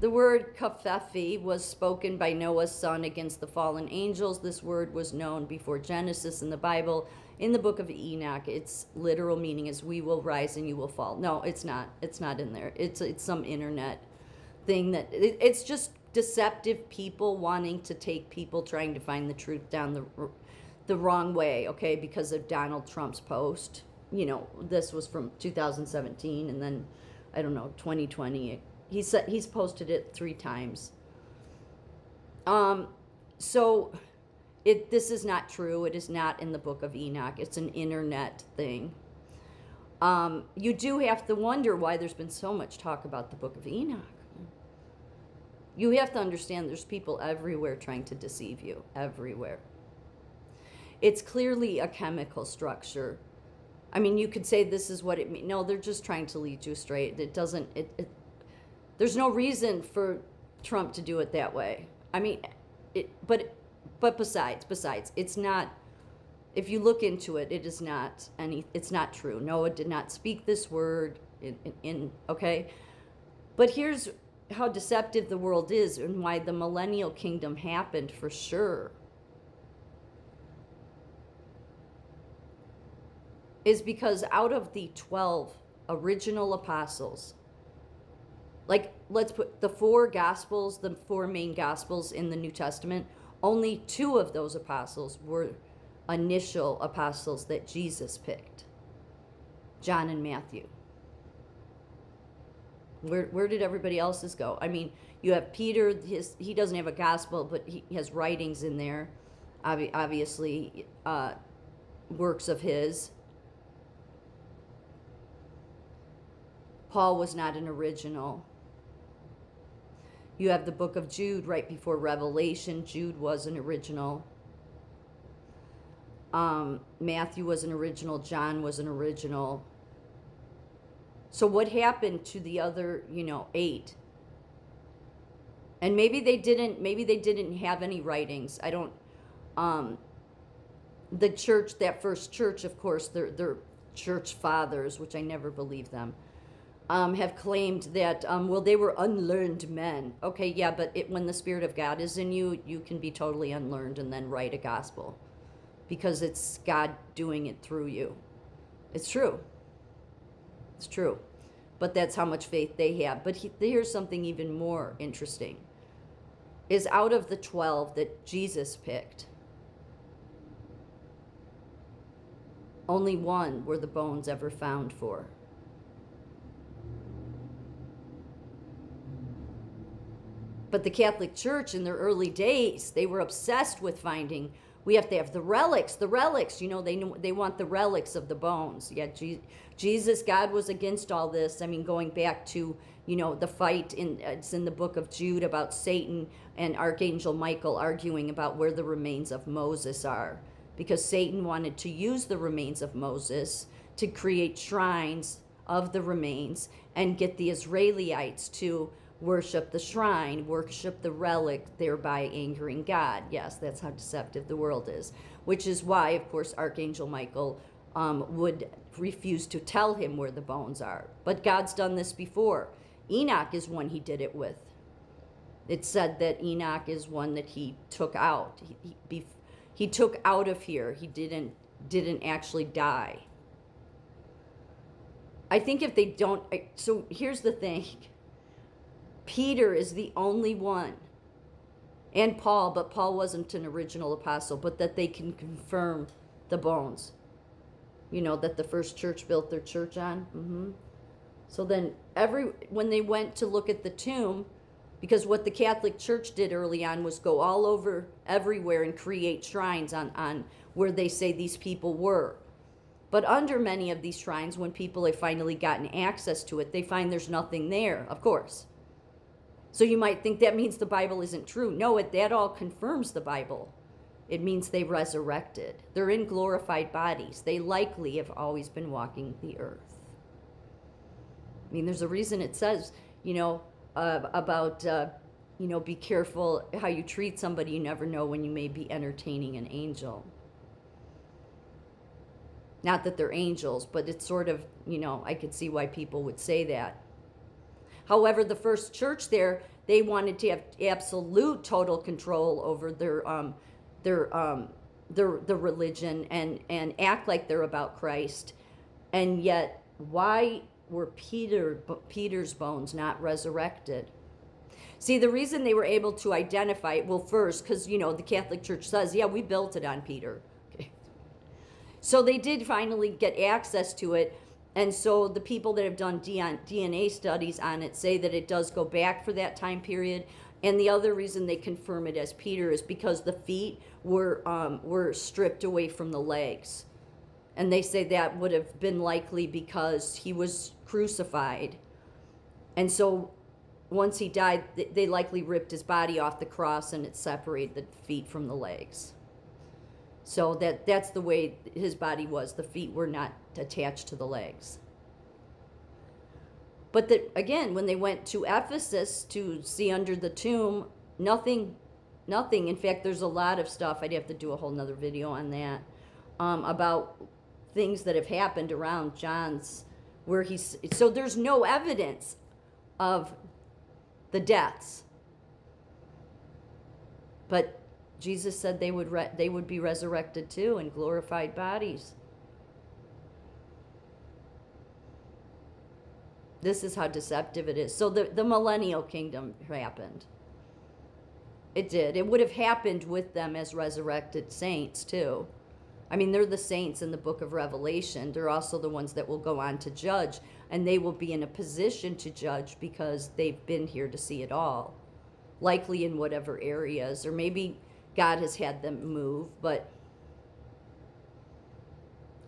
The word kafefi was spoken by Noah's son against the fallen angels. This word was known before Genesis in the Bible. In the book of Enoch, its literal meaning is we will rise and you will fall. No, it's not. It's not in there. It's some internet thing that it's just deceptive people wanting to take people trying to find the truth down the wrong way, okay, because of Donald Trump's post. This was from 2017, and then I don't know, 2020. He's posted it 3 times. So this is not true. It is not in the book of Enoch. It's an internet thing. You do have to wonder why there's been so much talk about the book of Enoch. You have to understand there's people everywhere trying to deceive you. Everywhere. It's clearly a chemical structure. I mean, you could say this is what it means. No, they're just trying to lead you astray. It doesn't, there's no reason for Trump to do it that way. I mean, but besides, it's not, if you look into it, it is not it's not true. Noah did not speak this word okay? But here's how deceptive the world is and why the millennial kingdom happened for sure. Is because out of the 12 original apostles, like let's put the 4 gospels, the 4 main gospels in the New Testament, only 2 of those apostles were initial apostles that Jesus picked. John and Matthew. Where did everybody else's go? I mean, you have Peter, he doesn't have a gospel, but he has writings in there, obviously works of his. Paul was not an original. You have the book of Jude right before Revelation. Jude was an original. Matthew was an original. John was an original. So what happened to the other, 8? And maybe they didn't have any writings. I don't, the church, that first church, of course, their church fathers, which I never believe them, have claimed that, they were unlearned men. Okay, yeah, but when the Spirit of God is in you, you can be totally unlearned and then write a gospel. Because it's God doing it through you. It's true. It's true. But that's how much faith they have. But here's something even more interesting. Is out of the 12 that Jesus picked, only 1 were the bones ever found for. But the Catholic Church in their early days, they were obsessed with finding, we have to have the relics, they want the relics of the bones. Yeah, Jesus, God was against all this. I mean, going back to, the fight, it's in the book of Jude about Satan and Archangel Michael arguing about where the remains of Moses are. Because Satan wanted to use the remains of Moses to create shrines of the remains and get the Israelites to worship the shrine, worship the relic, thereby angering God. Yes, that's how deceptive the world is. Which is why, of course, Archangel Michael would refuse to tell him where the bones are. But God's done this before. Enoch is one he did it with. It said that Enoch is one that he took out. He took out of here. He didn't actually die. I think if they don't... So here's the thing. Peter is the only one, and Paul, but Paul wasn't an original apostle, but that they can confirm the bones. That the first church built their church on. So then when they went to look at the tomb, because what the Catholic Church did early on was go all over everywhere and create shrines on where they say these people were. But under many of these shrines, when people have finally gotten access to it, they find there's nothing there, of course. So you might think that means the Bible isn't true. No, that all confirms the Bible. It means they resurrected. They're in glorified bodies. They likely have always been walking the earth. I mean, there's a reason it says, about, be careful how you treat somebody. You never know when you may be entertaining an angel. Not that they're angels, but it's sort of, I could see why people would say that. However, the first church there, They wanted to have absolute total control over their religion and act like they're about Christ. And yet, why were Peter's bones not resurrected? See, the reason they were able to identify it, well, first, because, the Catholic Church says, yeah, we built it on Peter. Okay. So they did finally get access to it. And so the people that have done DNA studies on it say that it does go back for that time period. And the other reason they confirm it as Peter is because the feet were stripped away from the legs. And they say that would have been likely because he was crucified. And so once he died, they likely ripped his body off the cross and it separated the feet from the legs. So that's the way his body was. The feet were not attached to the legs. But again, when they went to Ephesus to see under the tomb, nothing. In fact, there's a lot of stuff. I'd have to do a whole nother video on that, about things that have happened around John's, so there's no evidence of the deaths. But Jesus said they would be resurrected too in glorified bodies. This is how deceptive it is. So the millennial kingdom happened. It did. It would have happened with them as resurrected saints too. I mean, they're the saints in the book of Revelation. They're also the ones that will go on to judge, and they will be in a position to judge because they've been here to see it all, likely in whatever areas, or maybe God has had them move. But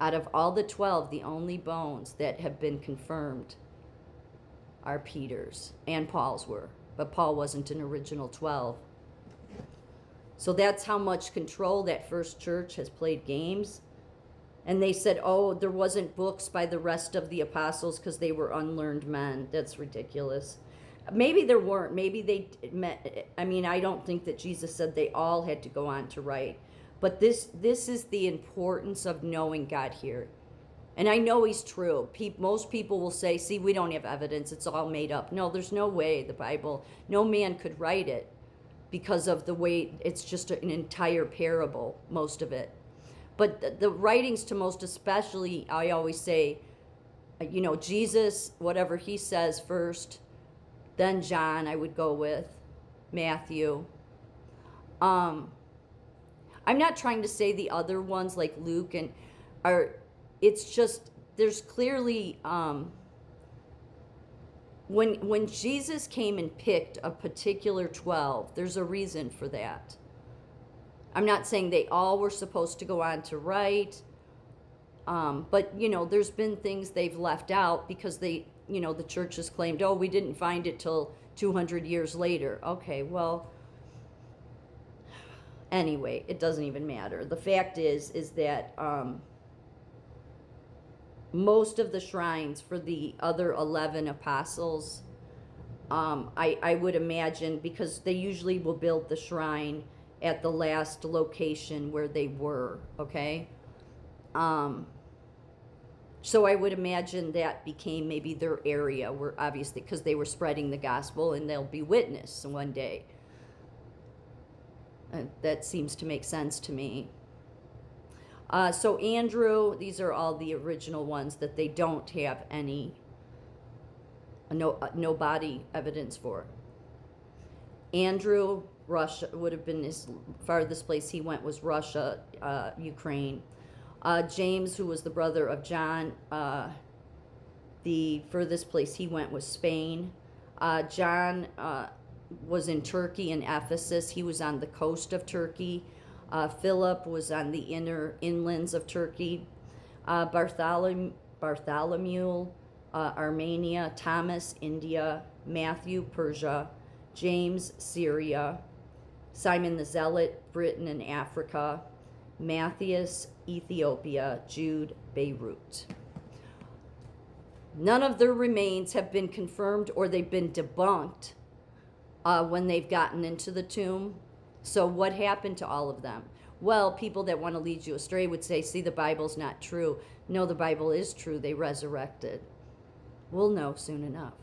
out of all the 12, the only bones that have been confirmed are Peter's, and Paul's were, but Paul wasn't an original 12. So that's how much control that first church has played games. And they said, oh, there wasn't books by the rest of the apostles because they were unlearned men. That's ridiculous. Maybe there weren't. Maybe they met. I mean, I don't think that Jesus said they all had to go on to write. But this is the importance of knowing God here. And I know he's true. Most people will say, see, we don't have evidence. It's all made up. No, there's no way the Bible, no man could write it because of the way it's just an entire parable, most of it. But the writings to most especially, I always say, Jesus, whatever he says first, then John I would go with, Matthew. I'm not trying to say the other ones like Luke it's just, there's clearly, when Jesus came and picked a particular 12, there's a reason for that. I'm not saying they all were supposed to go on to write, but, there's been things they've left out because the church has claimed, oh, we didn't find it till 200 years later. Okay, well, anyway, it doesn't even matter. The fact is that most of the shrines for the other 11 apostles, I would imagine, because they usually will build the shrine at the last location where they were, okay? So I would imagine that became maybe their area, where obviously, because they were spreading the gospel, and they'll be witness one day. That seems to make sense to me. So Andrew, these are all the original ones that they don't have no body evidence for. Andrew, Russia would have been his farthest place he went was Russia, Ukraine. James, who was the brother of John, the furthest place he went was Spain. John was in Turkey, in Ephesus. He was on the coast of Turkey. Philip was on the inlands of Turkey. Bartholomew, Armenia. Thomas, India. Matthew, Persia. James, Syria. Simon the Zealot, Britain and Africa. Matthias, Ethiopia. Jude, Beirut. None of their remains have been confirmed, or they've been debunked when they've gotten into the tomb. So what happened to all of them? Well, people that want to lead you astray would say, see, the Bible's not true. No, the Bible is true. They resurrected. We'll know soon enough.